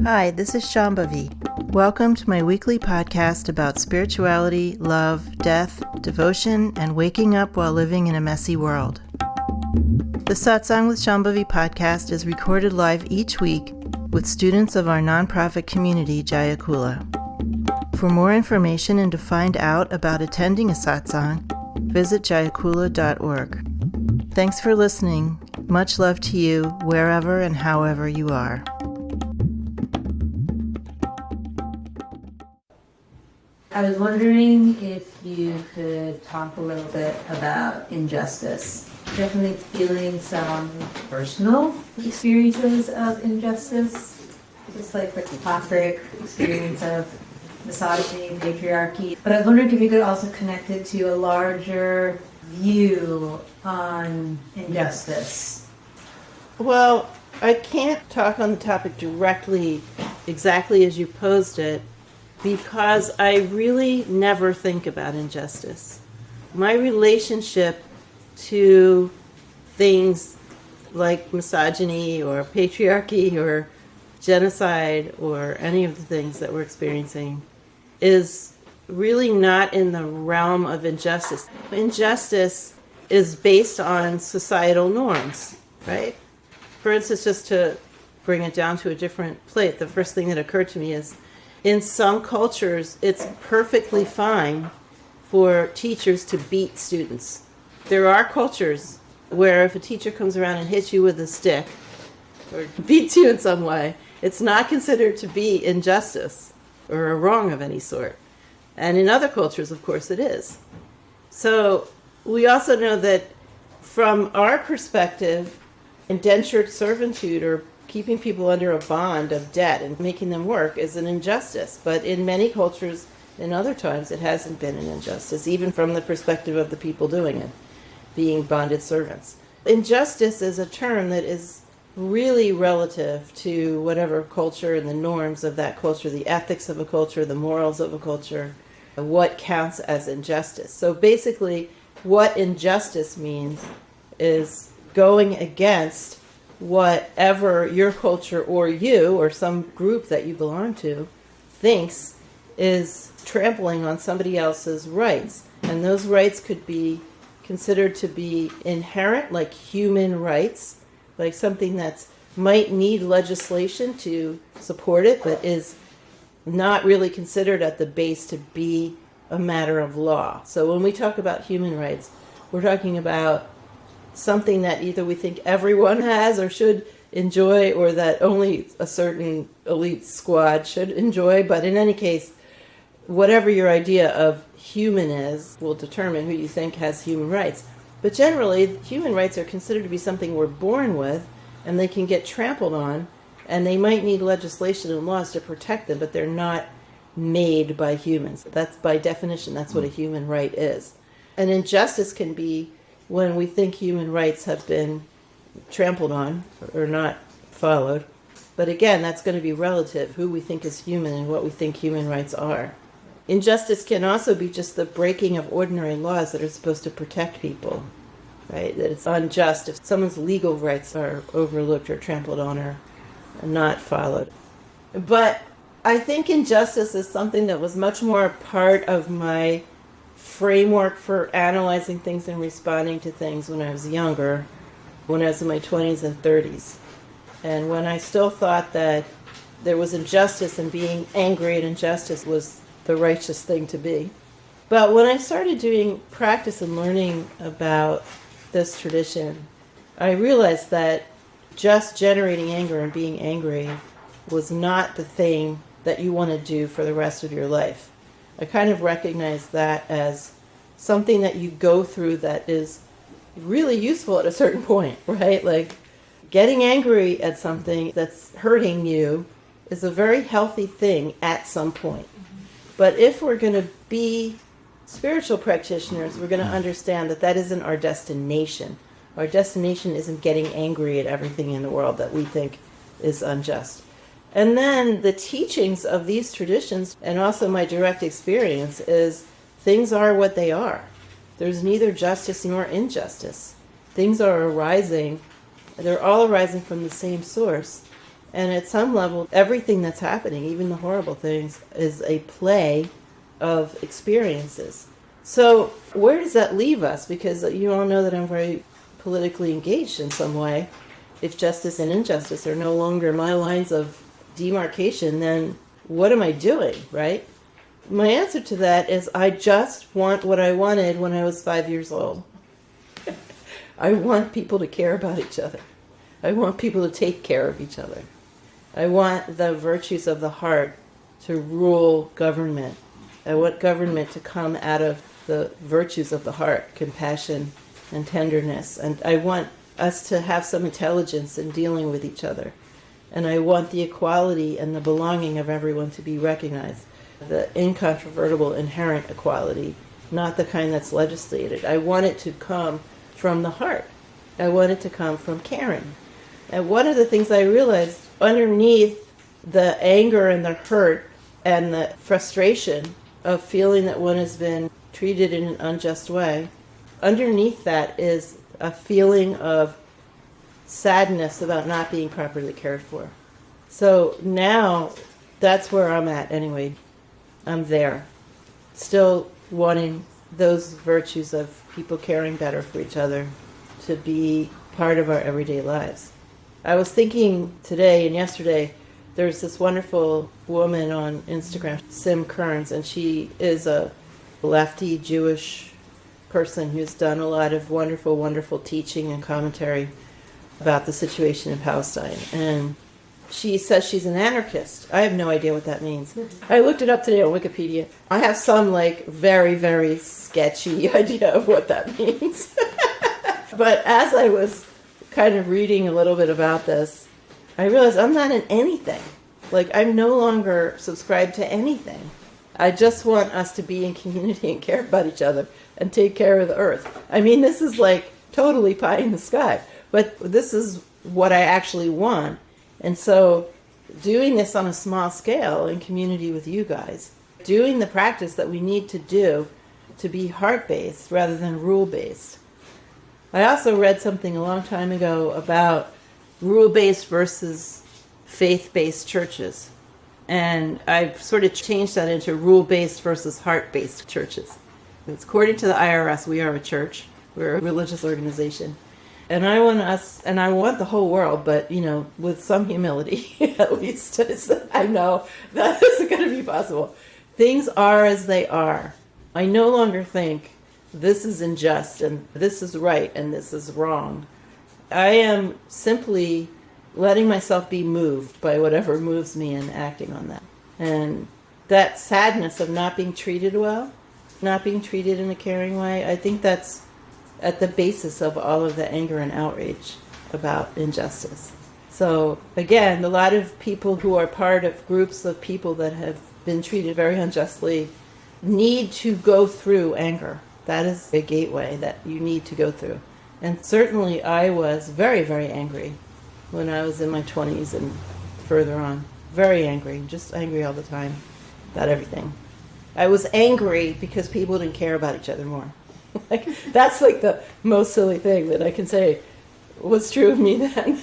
Hi, this is Shambhavi. Welcome to my weekly podcast about spirituality, love, death, devotion, and waking up while living in a messy world. The Satsang with Shambhavi podcast is recorded live each week with students of our nonprofit community, Jaya Kula. For more information and to find out about attending a satsang, visit jayakula.org. Thanks for listening. Much love to you, wherever and however you are. I was wondering if you could talk a little bit about injustice. Definitely feeling some personal experiences of injustice, just like the classic experience of misogyny and patriarchy. But I was wondering if you could also connect it to a larger view on injustice. Well, I can't talk on the topic directly exactly as you posed it, because I really never think about injustice. My relationship to things like misogyny or patriarchy or genocide or any of the things that we're experiencing is really not in the realm of injustice. Injustice is based on societal norms, right? For instance, just to bring it down to a different plate, the first thing that occurred to me is in some cultures, it's perfectly fine for teachers to beat students. There are cultures where if a teacher comes around and hits you with a stick or beats you in some way, it's not considered to be injustice or a wrong of any sort. And in other cultures, of course, it is. So we also know that from our perspective, indentured servitude or keeping people under a bond of debt and making them work is an injustice. But in many cultures, in other times, it hasn't been an injustice, even from the perspective of the people doing it, being bonded servants. Injustice is a term that is really relative to whatever culture and the norms of that culture, the ethics of a culture, the morals of a culture, what counts as injustice. So basically, what injustice means is going against whatever your culture or you or some group that you belong to thinks is trampling on somebody else's rights. And those rights could be considered to be inherent, like human rights, like something that might need legislation to support it, but is not really considered at the base to be a matter of law. So when we talk about human rights, we're talking about something that either we think everyone has or should enjoy, or that only a certain elite squad should enjoy. But in any case, whatever your idea of human is will determine who you think has human rights. But generally, human rights are considered to be something we're born with, and they can get trampled on, and they might need legislation and laws to protect them, but they're not made by humans. That's by definition, that's what a human right is. An injustice can be when we think human rights have been trampled on or not followed. But again, that's going to be relative, who we think is human and what we think human rights are. Injustice can also be just the breaking of ordinary laws that are supposed to protect people, right? That it's unjust if someone's legal rights are overlooked or trampled on or not followed. But I think injustice is something that was much more a part of my framework for analyzing things and responding to things when I was younger, when I was in my 20s and 30s. And when I still thought that there was injustice and being angry at injustice was the righteous thing to be. But when I started doing practice and learning about this tradition, I realized that just generating anger and being angry was not the thing that you want to do for the rest of your life. I kind of recognize that as something that you go through that is really useful at a certain point, right? Like getting angry at something that's hurting you is a very healthy thing at some point. But if we're going to be spiritual practitioners, we're going to understand that that isn't our destination. Our destination isn't getting angry at everything in the world that we think is unjust. And then the teachings of these traditions, and also my direct experience, is things are what they are. There's neither justice nor injustice. Things are arising, they're all arising from the same source. And at some level, everything that's happening, even the horrible things, is a play of experiences. So where does that leave us? Because you all know that I'm very politically engaged in some way. If justice and injustice are no longer my lines of demarcation, then what am I doing, right? My answer to that is I just want what I wanted when I was 5 years old. I want people to care about each other. I want people to take care of each other. I want the virtues of the heart to rule government. I want government to come out of the virtues of the heart, compassion and tenderness. And I want us to have some intelligence in dealing with each other. And I want the equality and the belonging of everyone to be recognized. The incontrovertible inherent equality, not the kind that's legislated. I want it to come from the heart. I want it to come from caring. And one of the things I realized underneath the anger and the hurt and the frustration of feeling that one has been treated in an unjust way, underneath that is a feeling of sadness about not being properly cared for. So now that's where I'm at anyway. I'm there, still wanting those virtues of people caring better for each other to be part of our everyday lives. I was thinking today and yesterday, there's this wonderful woman on Instagram, Sim Kearns, and she is a lefty Jewish person who's done a lot of wonderful, wonderful teaching and commentary about the situation in Palestine. And she says she's an anarchist. I have no idea what that means. I looked it up today on Wikipedia. I have some very, very sketchy idea of what that means. But as I was kind of reading a little bit about this, I realized I'm not in anything. I'm no longer subscribed to anything. I just want us to be in community and care about each other and take care of the earth. I mean, this is totally pie in the sky, but this is what I actually want. And so doing this on a small scale in community with you guys, doing the practice that we need to do to be heart-based rather than rule-based. I also read something a long time ago about rule-based versus faith-based churches. And I sort of changed that into rule-based versus heart-based churches. It's according to the IRS, we are a church. We're a religious organization. And I want us, and I want the whole world, but, with some humility, at least. I know that isn't going to be possible. Things are as they are. I no longer think this is unjust and this is right and this is wrong. I am simply letting myself be moved by whatever moves me and acting on that. And that sadness of not being treated well, not being treated in a caring way, I think that's at the basis of all of the anger and outrage about injustice. So again, a lot of people who are part of groups of people that have been treated very unjustly need to go through anger. That is a gateway that you need to go through. And certainly I was very, very angry when I was in my 20s and further on. Very angry, just angry all the time about everything. I was angry because people didn't care about each other more. That's the most silly thing that I can say was true of me then.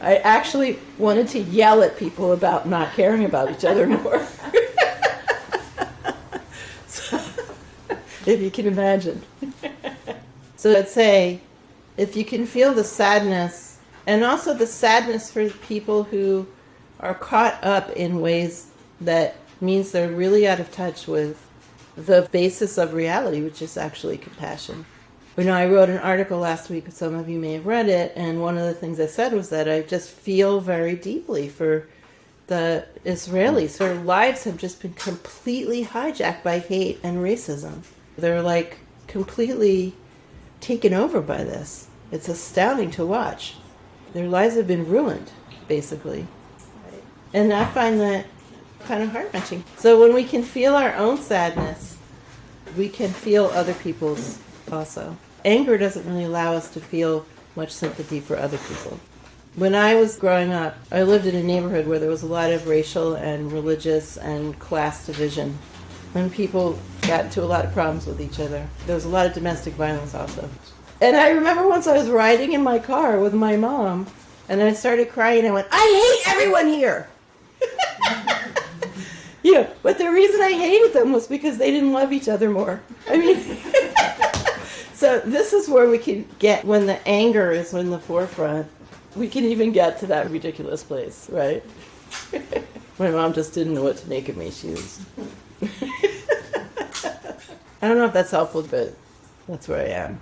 I actually wanted to yell at people about not caring about each other more. So, if you can imagine. So I'd say, if you can feel the sadness, and also the sadness for people who are caught up in ways that means they're really out of touch with the basis of reality, which is actually compassion. I wrote an article last week, some of you may have read it, and one of the things I said was that I just feel very deeply for the Israelis. Their lives have just been completely hijacked by hate and racism. They're completely taken over by this. It's astounding to watch. Their lives have been ruined, basically. And I find that kind of heart-wrenching. So when we can feel our own sadness, we can feel other people's also. Anger doesn't really allow us to feel much sympathy for other people. When I was growing up, I lived in a neighborhood where there was a lot of racial and religious and class division. And people got into a lot of problems with each other. There was a lot of domestic violence also. And I remember once I was riding in my car with my mom, And I started crying. I went, I hate everyone here. But the reason I hated them was because they didn't love each other more. I mean, so this is where we can get, when the anger is in the forefront, we can even get to that ridiculous place, right? My mom just didn't know what to make of me. She was... I don't know if that's helpful, but that's where I am.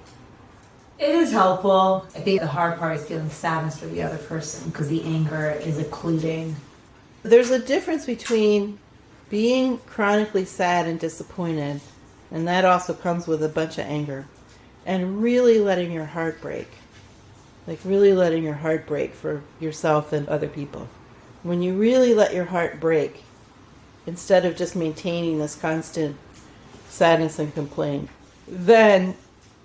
It is helpful. I think the hard part is feeling sadness for the other person because the anger is occluding. There's a difference between being chronically sad and disappointed, and that also comes with a bunch of anger, and really letting your heart break. Like really letting your heart break for yourself and other people. When you really let your heart break, instead of just maintaining this constant sadness and complaint, then,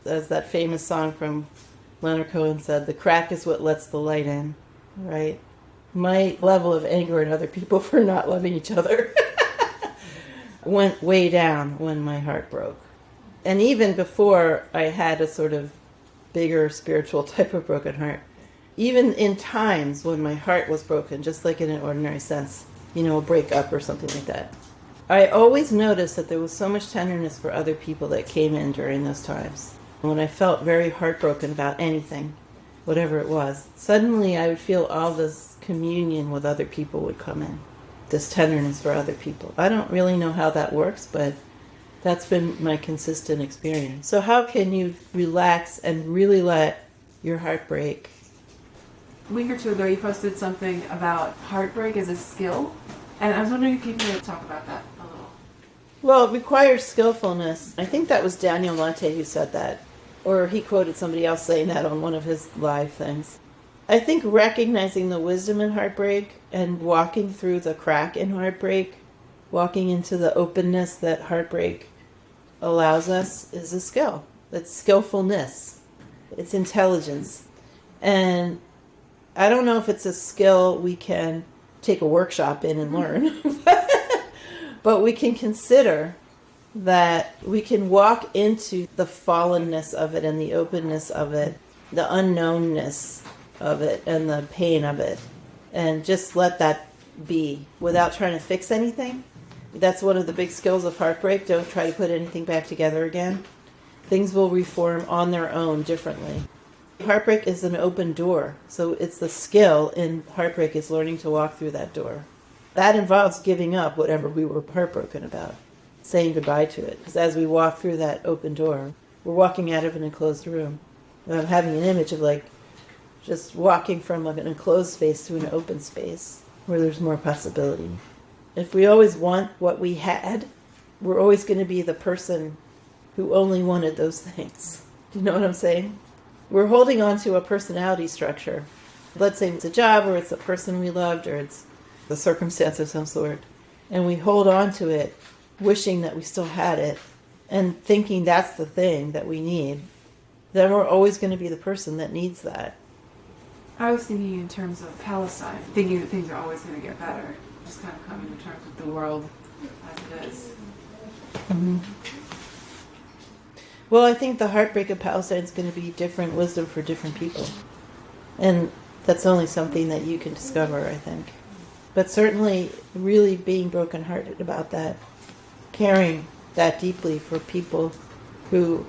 as that famous song from Leonard Cohen said, the crack is what lets the light in, right? My level of anger at other people for not loving each other went way down when my heart broke. And even before I had a sort of bigger spiritual type of broken heart, even in times when my heart was broken, just like in an ordinary sense, a breakup or something like that, I always noticed that there was so much tenderness for other people that came in during those times. When I felt very heartbroken about anything, whatever it was, suddenly I would feel all this communion with other people would come in. This tenderness for other people. I don't really know how that works, but that's been my consistent experience. So how can you relax and really let your heart break? A week or two ago, you posted something about heartbreak as a skill, and I was wondering if you could talk about that a little. Well, it requires skillfulness. I think that was Daniel Latte who said that, or he quoted somebody else saying that on one of his live things. I think recognizing the wisdom in heartbreak and walking through the crack in heartbreak, walking into the openness that heartbreak allows us, is a skill. It's skillfulness. It's intelligence. And I don't know if it's a skill we can take a workshop in and learn, but we can consider that we can walk into the fallenness of it and the openness of it, the unknownness of it and the pain of it, and just let that be without trying to fix anything. That's one of the big skills of heartbreak. Don't try to put anything back together again. Things will reform on their own differently. Heartbreak is an open door, so it's the skill in heartbreak is learning to walk through that door. That involves giving up whatever we were heartbroken about, saying goodbye to it. Because as we walk through that open door, we're walking out of an enclosed room. And I'm having an image of just walking from an enclosed space to an open space where there's more possibility. If we always want what we had, we're always going to be the person who only wanted those things. Do you know what I'm saying? We're holding on to a personality structure. Let's say it's a job, or it's a person we loved, or it's a circumstance of some sort. And we hold on to it, wishing that we still had it, and thinking that's the thing that we need. Then we're always going to be the person that needs that. I was thinking in terms of Palestine, thinking that things are always going to get better. Just kind of coming to terms with the world as it is. Mm-hmm. Well, I think the heartbreak of Palestine is going to be different wisdom for different people. And that's only something that you can discover, I think. But certainly really being brokenhearted about that, caring that deeply for people who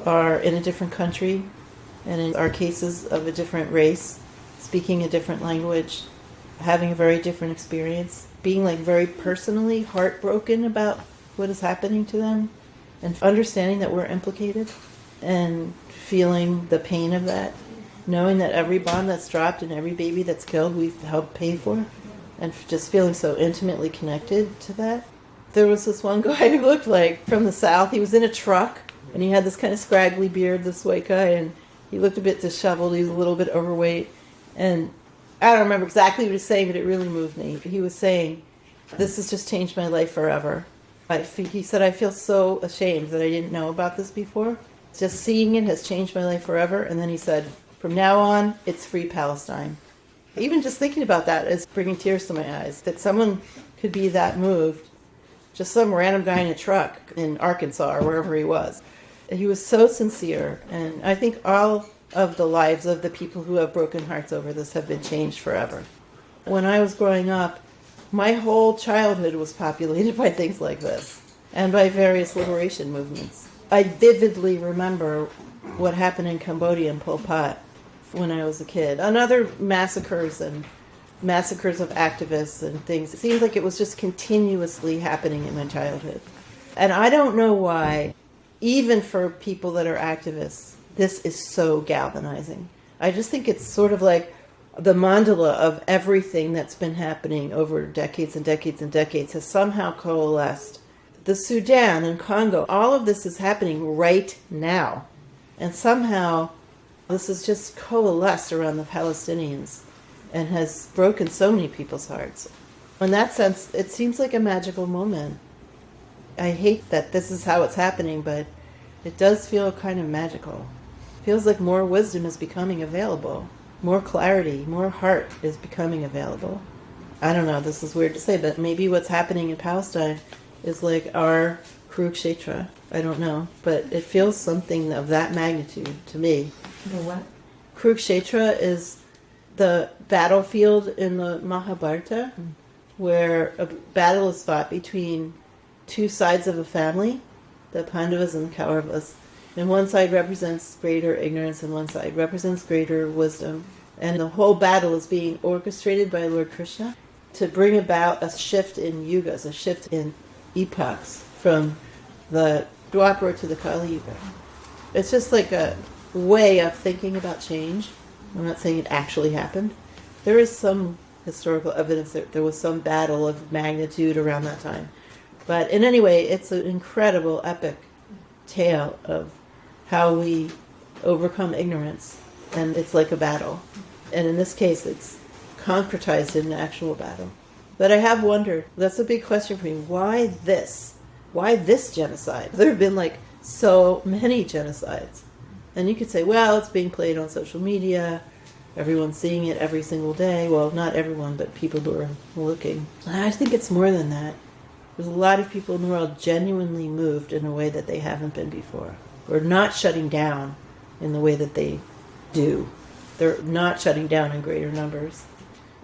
are in a different country, and in our cases of a different race, speaking a different language, having a very different experience, being very personally heartbroken about what is happening to them, and understanding that we're implicated, and feeling the pain of that, knowing that every bomb that's dropped and every baby that's killed we've helped pay for, and just feeling so intimately connected to that. There was this one guy who looked from the South. He was in a truck, and he had this kind of scraggly beard, this white guy, and he looked a bit disheveled. He was a little bit overweight. And I don't remember exactly what he was saying, but it really moved me. He was saying, this has just changed my life forever. He said, I feel so ashamed that I didn't know about this before. Just seeing it has changed my life forever. And then he said, from now on, it's free Palestine. Even just thinking about that is bringing tears to my eyes, that someone could be that moved. Just some random guy in a truck in Arkansas or wherever he was. He was so sincere, and I think all of the lives of the people who have broken hearts over this have been changed forever. When I was growing up, my whole childhood was populated by things like this and by various liberation movements. I vividly remember what happened in Cambodia and Pol Pot when I was a kid, and other massacres and massacres of activists and things. It seemed like it was just continuously happening in my childhood. And I don't know why, even for people that are activists, this is so galvanizing. I just think it's sort of like the mandala of everything that's been happening over decades and decades and decades has somehow coalesced. The Sudan and Congo, all of this is happening right now. And somehow this has just coalesced around the Palestinians and has broken so many people's hearts. In that sense, it seems like a magical moment. I hate that this is how it's happening, but it does feel kind of magical. It feels like more wisdom is becoming available. More clarity, more heart is becoming available. I don't know, this is weird to say, but maybe what's happening in Palestine is like our Kurukshetra. I don't know, but it feels something of that magnitude to me. The what? Kurukshetra is the battlefield in the Mahabharata where a battle is fought between two sides of a family, the Pandavas and the Kauravas. And one side represents greater ignorance and one side represents greater wisdom. And the whole battle is being orchestrated by Lord Krishna to bring about a shift in yugas, a shift in epochs from the Dwapara to the Kali Yuga. It's just like a way of thinking about change. I'm not saying it actually happened. There is some historical evidence that there was some battle of magnitude around that time. But in any way, it's an incredible, epic tale of how we overcome ignorance. And it's like a battle. And in this case, it's concretized in an actual battle. But I have wondered, that's a big question for me, why this? Why this genocide? There have been like so many genocides. And you could say, well, it's being played on social media. Everyone's seeing it every single day. Well, not everyone, but people who are looking. I think it's more than that. There's a lot of people in the world genuinely moved in a way that they haven't been before. Or not shutting down in the way that they do. They're not shutting down in greater numbers.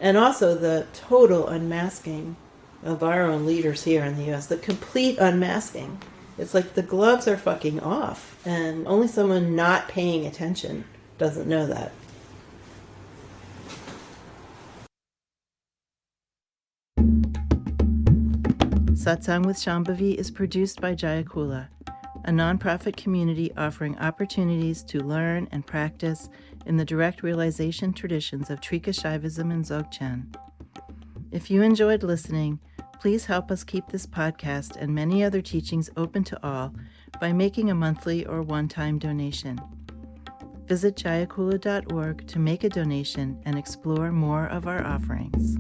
And also the total unmasking of our own leaders here in the U.S. The complete unmasking. It's like the gloves are fucking off. And only someone not paying attention doesn't know that. Satsang with Shambhavi is produced by Jaya Kula, a nonprofit community offering opportunities to learn and practice in the direct realization traditions of Trika Shaivism and Dzogchen. If you enjoyed listening, please help us keep this podcast and many other teachings open to all by making a monthly or one-time donation. Visit jayakula.org to make a donation and explore more of our offerings.